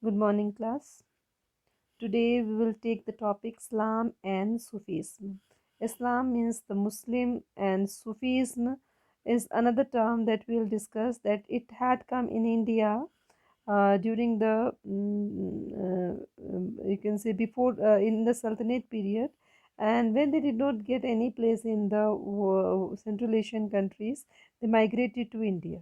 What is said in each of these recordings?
Good morning, class. Today we will take the topic Islam and Sufism. Islam means the Muslim, and Sufism is another term that we'll discuss. That it had come in India during the you can say before in the Sultanate period, and when they did not get any place in the Central Asian countries, they migrated to India.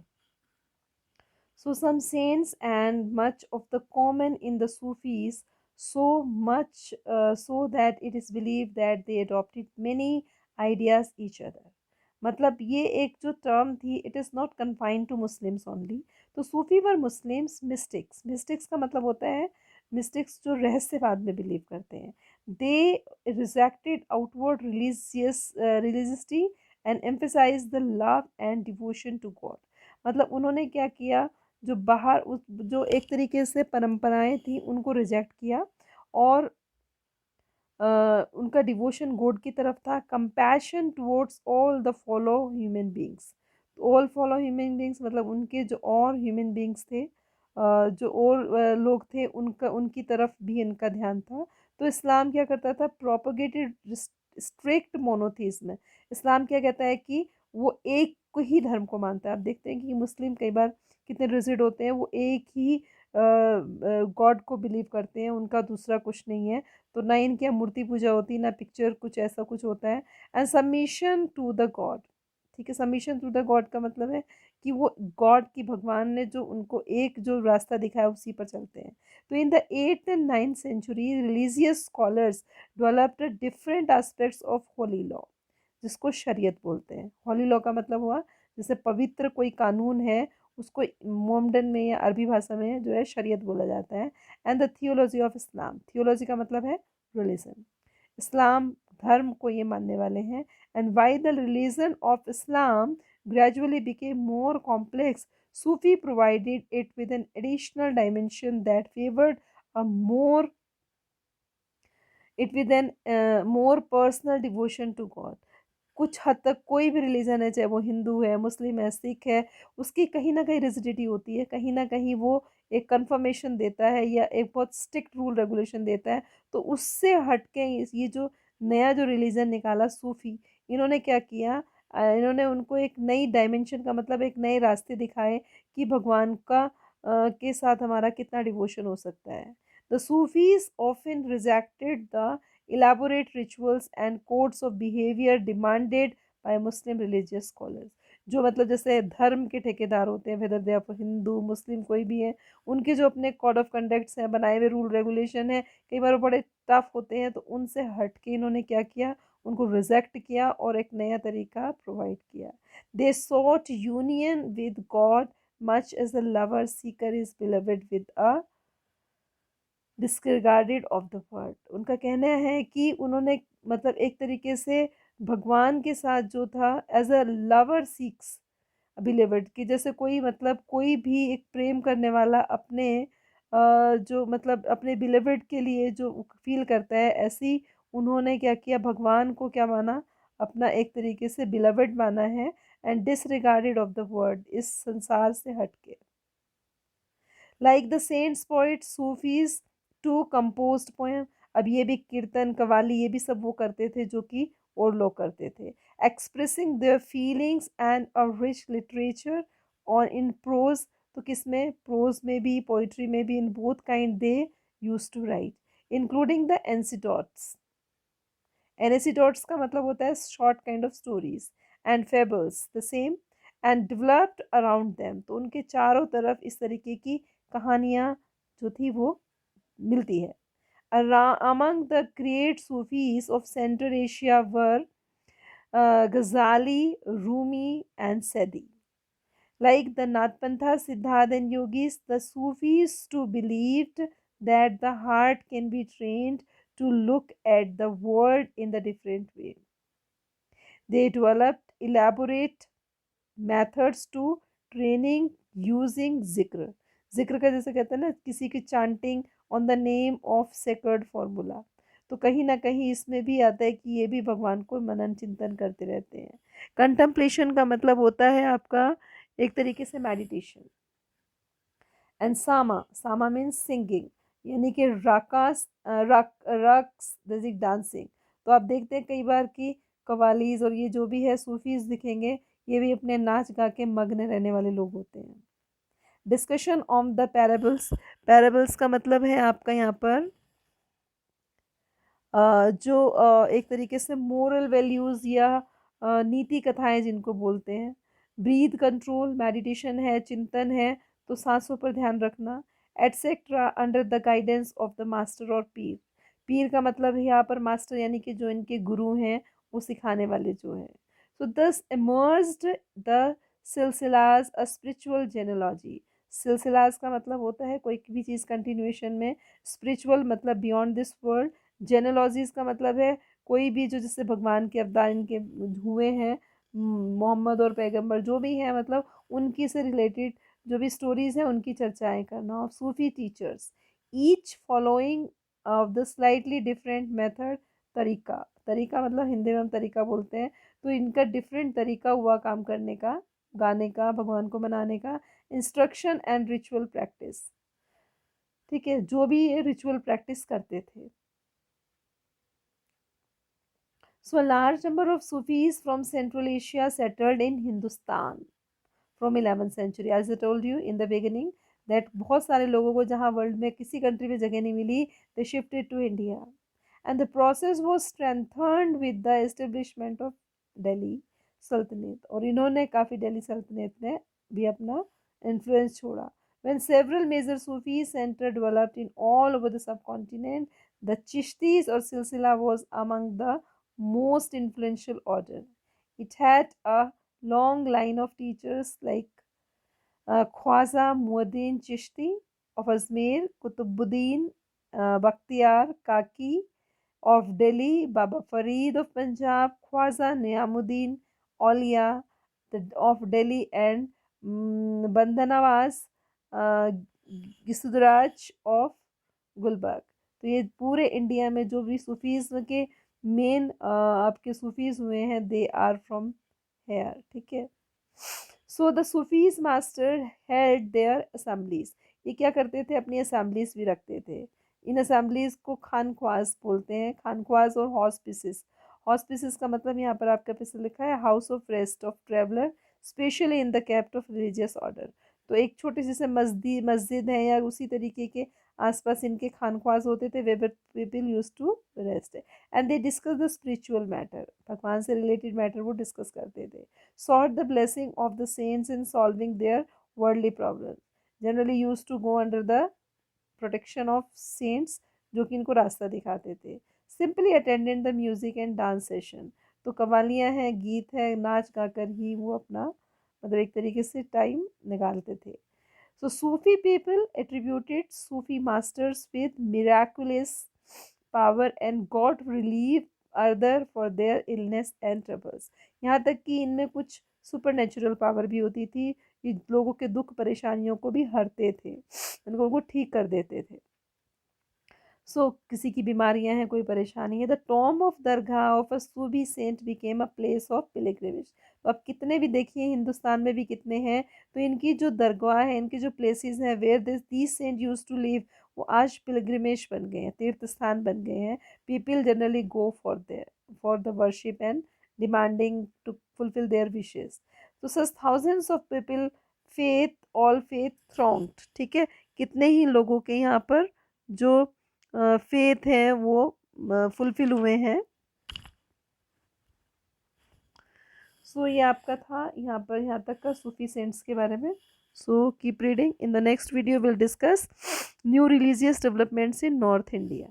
So some saints and much of the common in the Sufis, so much so that it is believed that they adopted many ideas each other. मतलब ये एक जो term थी, it is not confined to Muslims only. तो Sufi were Muslims mystics. Mystics का मतलब होता है मिस्टिक्स जो रहस्यवाद में बिलीव करते हैं. They rejected outward religiosity and emphasize the love and devotion to God. मतलब उन्होंने क्या किया, जो बाहर उस जो एक तरीके से परंपराएं थी उनको रिजेक्ट किया, और उनका डिवोशन गॉड की तरफ था. Compassion towards all the follow human beings. All follow human beings मतलब उनके जो और ह्यूमन बींग्स थे, जो और लोग थे, उनका उनकी तरफ भी इनका ध्यान था. तो इस्लाम क्या करता था, प्रोपोगेटेड स्ट्रिक्ट मोनोथीज्म. इस्लाम क्या कहता है कि वो एक को ही धर्म को मानता है. आप देखते हैं कि मुस्लिम कई बार कितने रिजिड होते हैं, वो एक ही गॉड को बिलीव करते हैं, उनका दूसरा कुछ नहीं है. तो ना इनके यहाँ मूर्ति पूजा होती, ना पिक्चर कुछ ऐसा कुछ होता है. And submission to the God. ठीक है, सबमिशन टू द गॉड का मतलब है कि वो गॉड की, भगवान ने जो उनको एक जो रास्ता दिखाया उसी पर चलते हैं. तो in the 8th and 9th century religious scholars developed different aspects of Holi law, जिसको शरीयत बोलते हैं. होली लॉ का मतलब हुआ जैसे पवित्र कोई कानून है, उसको मोमडन में या अरबी भाषा में जो है शरीयत बोला जाता है. And the theology of Islam. Theology का मतलब है रिलीजन. इस्लाम धर्म को ये मानने वाले हैं. And why the religion of Islam gradually became more complex, Sufi provided it with an additional dimension that favored a more it with an more personal devotion to God. कुछ हद तक कोई भी रिलीजन है, चाहे वो हिंदू है, मुस्लिम है, सिख है, उसकी कहीं ना कहीं रिजिडिटी होती है, कहीं ना कहीं वो एक कंफर्मेशन देता है या एक बहुत स्ट्रिक्ट रूल रेगुलेशन देता है. तो उससे हट के ये जो नया जो रिलीजन निकाला सूफी, इन्होंने क्या किया, इन्होंने उनको एक नई डायमेंशन का मतलब एक नए रास्ते दिखाए कि भगवान का के साथ हमारा कितना डिवोशन हो सकता है. The Sufis often rejected the elaborate rituals and codes of behavior demanded by Muslim religious scholars. जो मतलब जैसे धर्म के ठेकेदार होते हैं, वेदर दे हिंदू मुस्लिम कोई भी है, उनके जो अपने कोड ऑफ कंडक्ट्स हैं, बनाए हुए रूल रेगुलेशन है, कई बार वो बड़े टफ होते हैं. तो उनसे हट के इन्होंने क्या किया, उनको रिजेक्ट किया और एक नया तरीका प्रोवाइड किया. They sought union with God much as the lover seeker is beloved with a disregarded of the world. उनका कहना है कि उन्होंने मतलब एक तरीके से भगवान के साथ जो था एज अ लवर सीक्स बिलीवर्ड की, जैसे कोई मतलब कोई भी एक प्रेम करने वाला अपने जो मतलब अपने बिलीवर्ड के लिए जो फील करता है, ऐसी उन्होंने क्या किया, भगवान को क्या माना, अपना एक तरीके से बिलीवर्ड माना है. And disregarded of the world, इस संसार से हटके. Like the saints poet Sufis to composed poem. अब ये भी कीर्तन कवाली ये भी सब वो करते थे जो कि और लोग करते थे. Expressing their feelings and a rich literature और इन प्रोज. तो किसमें, प्रोज में भी, पोइट्री में भी, in both kind they use to write, including the anecdotes. Anecdotes का मतलब होता है short kind of stories. And fables the same. And developed around them. तो उनके चारों तरफ इस तरीके की कहानियाँ जो थी वो मिलती है. Among the great Sufis of Central Asia were Ghazali, Rumi, and Sadi. Like the Nathpantha, Siddhartha, and yogis, the Sufis too believed that the heart can be trained to look at the world in the different way. They developed elaborate methods to training using zikr. जिक्र का जैसे कहते हैं ना, किसी की chanting on the name of sacred formula. तो कहीं ना कहीं इसमें भी आता है कि ये भी भगवान को मनन चिंतन करते रहते हैं. कंtemplation का मतलब होता है आपका एक तरीके से meditation. And Sama means singing, यानी कि रक्स जैसे डांसिंग। तो आप देखते हैं कई बार कि कवालीज और ये जो भी है सूफीज दिखेंगे, ये भी अपने नाच गा के मग्न रहने वाले लोग होते हैं। Discussion on the parables, parables का मतलब है आपका यहाँ पर जो एक तरीके से मोरल वैल्यूज़ या नीति कथाएं जिनको बोलते हैं। ब्रीथ कंट्रोल मेडिटेशन है, चिंतन है, तो सांसों पर ध्यान रखना, etcetera under the guidance of the master और पीर। पीर का मतलब है यहाँ पर मास्टर, यानी कि जो इनके गुरु हैं, वो सिखाने वाले जो हैं। सो दस emerged द सिलसिलाज अ स्पिरिचुअल जेनोलॉजी। सिलसिलाज का मतलब होता है कोई भी चीज़ कंटिन्यूएशन में, स्पिरिचुअल मतलब बियॉन्ड दिस वर्ल्ड, जेनोलॉजीज का मतलब है कोई भी जो जिससे भगवान के अवतार इनके हुए हैं, मोहम्मद और पैगंबर जो भी हैं, मतलब उनकी से रिलेटेड जो भी स्टोरीज हैं उनकी चर्चाएं करना। Of Sufi teachers each following of the slightly different method, तरीका, तरीका मतलब हिंदी में हम तरीका बोलते हैं, तो इनका डिफरेंट तरीका हुआ काम करने का, गाने का, भगवान को मनाने का। इंस्ट्रक्शन एंड रिचुअल प्रैक्टिस, ठीक है, जो भी ये रिचुअल प्रैक्टिस करते थे। So a large number of Sufis from Central Asia settled in Hindustan from 11th century. As I told you in the beginning that बहुत सारे लोगों को जहाँ वर्ल्ड में किसी कंट्री में जगह नहीं मिली, they shifted to India. And the process was strengthened with the establishment of Delhi Sultanate. और इन्होंने काफ़ी दिल्ली सल्तनत में भी अपना influence छोड़ा. When several major Sufi centers developed in all over the subcontinent, the Chishtis or Silsila was among the most influential order. It had a long line of teachers like Khwaja Muaddin Chishti of Ajmer, Kutubuddin Bakhtiyar Kaki of Delhi, Baba Farid of Punjab, Khwaja Niamuddin Aulia of Delhi, and Bandanawaz Gisudraj of Gulberg. तो ये पूरे India में जो भी Sufis के main आपके Sufis हुए हैं, दे आर फ्रॉम हेयर, ठीक है। So the Sufis master held there assemblies, ये क्या करते थे, अपनी असेंबलीज भी रखते थे। इन असेंबलीज को खानख्वास बोलते हैं, खानख्वास और हॉस्पिसिस। हॉस्पिसिस का मतलब यहाँ पर आपके पीछे लिखा है house of rest of traveller, specially in the kept of religious order. तो एक छोटी सी मस्जिद है या उसी तरीके के आसपास इनके खानख्वास होते थे, वे people use to rest, and they discuss the spiritual matter, भगवान से रिलेटेड मैटर वो डिस्कस करते थे। Sought the blessing of the saints in solving their worldly problem, generally use to go under the protection of saints जो कि इनको रास्ता दिखाते थे। Simply attended the music and dance session, तो कवालियाँ हैं, गीत है, नाच गा कर ही वो अपना मतलब एक तरीके से टाइम निकालते थे। So Sufi people attributed Sufi masters with miraculous power and got relief other for their illness and troubles. यहाँ तक कि इनमें कुछ सुपर नेचुरल पावर भी होती थी, ये लोगों के दुख परेशानियों को भी हरते थे, उनको ठीक कर देते थे। किसी की बीमारियां हैं, कोई परेशानी है, the tomb of dargah of a Sufi saint became a place of pilgrimage. तो अब कितने भी देखिए हिंदुस्तान में भी कितने हैं, तो इनकी जो दरगाह है, इनकी जो प्लेसेस हैं where these saint use to live, वो आज पिलग्रिमेज बन गए हैं, तीर्थ स्थान बन गए हैं। People generally go for the worship and demanding to fulfil their wishes. तो such thousands of people faith all faith thronged, ठीक है, कितने ही लोगों के यहाँ पर जो फेथ है वो फुलफिल हुए हैं। ये आपका था यहाँ पर यहाँ तक का सूफी सेंट्स के बारे में। Keep reading. In the next video will discuss new religious developments in north India.